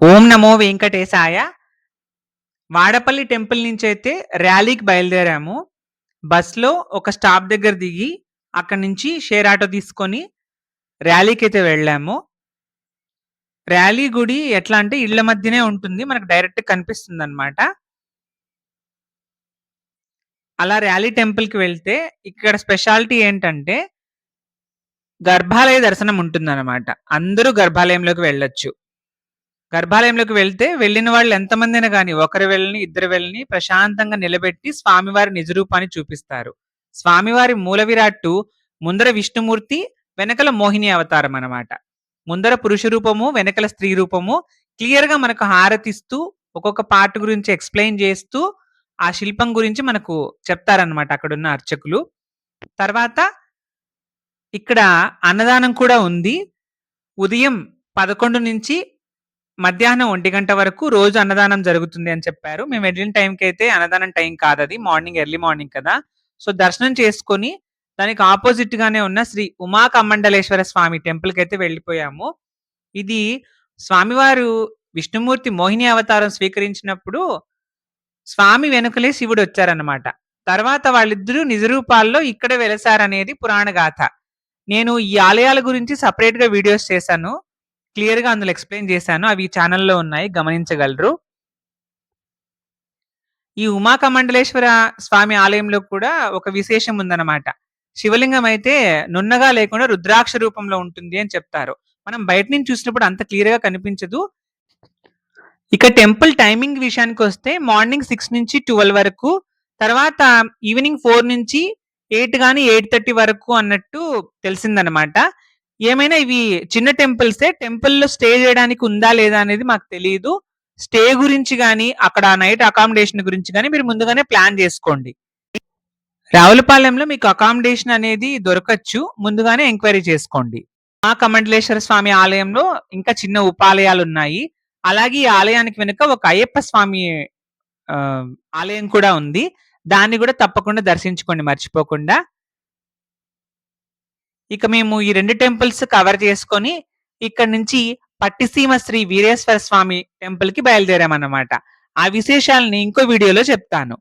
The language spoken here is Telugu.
ఓం నమో వెంకటేశాయ. వాడపల్లి టెంపుల్ నుంచైతే ర్యాలీకి బయలుదేరాము. బస్‌లో ఒక స్టాప్ దగ్గర దిగి, అక్కడి నుంచి షేర్ ఆటో తీసుకొని ర్యాలీకైతే వెళ్ళాము. ర్యాలీ గుడి ఎట్లా అంటే ఇళ్ళ మధ్యనే ఉంటుంది. మనకు డైరెక్ట్‌గా కనిపిస్తుందనమాట. అలా ర్యాలీ టెంపుల్‌కి వెళ్తే ఇక్కడ స్పెషాలిటీ ఏంటంటే గర్భాలయ దర్శనం ఉంటుందనమాట. అందరూ గర్భాలయంలోకి వెళ్ళొచ్చు. గర్భాలయంలోకి వెళ్తే వెళ్ళిన వాళ్ళు ఎంతమందైనా గాని ఒకరు వెళ్ళని, ఇద్దరు వెళ్ళని ప్రశాంతంగా నిలబెట్టి స్వామివారి నిజ రూపాన్ని చూపిస్తారు. స్వామివారి మూల విరాట్టు ముందర విష్ణుమూర్తి, వెనకల మోహిని అవతారం అన్నమాట. ముందర పురుష రూపము, వెనకల స్త్రీ రూపము క్లియర్‌గా మనకు హారతిస్తూ ఒక్కొక్క పార్ట్ గురించి ఎక్స్‌ప్లెయిన్ చేస్తూ ఆ శిల్పం గురించి మనకు చెప్తారన్నమాట అక్కడున్న అర్చకులు. తర్వాత ఇక్కడ అన్నదానం కూడా ఉంది. ఉదయం 11 నుంచి మధ్యాహ్నం 1 వరకు రోజు అన్నదానం జరుగుతుంది అని చెప్పారు. మేము వెళ్ళిన టైంకైతే అన్నదానం టైం కాదది. మార్నింగ్ ఎర్లీ మార్నింగ్ కదా! సో, దర్శనం చేసుకొని దానికి అపోజిట్ గానే ఉన్న శ్రీ ఉమా కమండలేశ్వర స్వామి టెంపుల్‌కైతే వెళ్ళిపోయాము. ఇది స్వామివారు విష్ణుమూర్తి మోహిని అవతారం స్వీకరించినప్పుడు స్వామి వెనుకలే శివుడొచ్చారన్నమాట. తర్వాత వాళ్ళిద్దరూ నిజ రూపాల్లో ఇక్కడే వెలసారనేది పురాణ గాథ. నేను ఈ ఆలయాల గురించి సెపరేట్‌గా వీడియోస్ చేశాను. క్లియర్‌గా అందులో ఎక్స్‌ప్లెయిన్ చేశాను. అవి ఛానెల్‌లో ఉన్నాయి గమనించగలరు. ఈ ఉమాకమండలేశ్వర స్వామి ఆలయంలో కూడా ఒక విశేషం ఉందన్నమాట. శివలింగం అయితే నున్నగా లేకుండా రుద్రాక్ష రూపంలో ఉంటుంది అని చెప్తారు. మనం బయట నుంచి చూసినప్పుడు అంత క్లియర్‌గా కనిపించదు. ఇక టెంపుల్ టైమింగ్ విషయానికొస్తే మార్నింగ్ 6 నుంచి 12 వరకు, తర్వాత ఈవినింగ్ 4 నుంచి 8 గాని 8:30 వరకు అన్నట్టు తెలిసిందనమాట. ఏమైనా ఇవి చిన్న టెంపుల్సే. టెంపుల్‌లో స్టే జేయడానికి ఉందా? లేదా? అనేది మాకు తెలీదు. స్టే గురించి గాని, అక్కడ నైట్ అకామిడేషన్ గురించి గాని మీరు ముందుగానే ప్లాన్ జేసుకోండి. రావులపాలెంలో మీకు అకామిడేషన్ అనేది దొరకచ్చు. ముందుగానే ఎంక్వైరీ చేసుకోండి. మా కమండలేశ్వర స్వామి ఆలయంలో ఇంకా చిన్న ఉపాలయాలున్నాయి. అలాగే ఈ ఆలయానికి వెనుక ఒక అయ్యప్ప స్వామి ఆహ్, ఆలయం కూడా ఉంది. దాన్ని గూడా తప్పకుండా దర్శించుకోండి మర్చిపోకుండా. ఇక మేము ఈ 2 టెంపుల్స్ కవర్ చేసుకొని, ఇక్కడి నుంచి పట్టిసీమ శ్రీ వీరేశ్వర స్వామి టెంపుల్‌కి బయలుదేరామన్నమాట. ఆ విశేషాల్ని ఇంకో వీడియోలో చెప్తాను.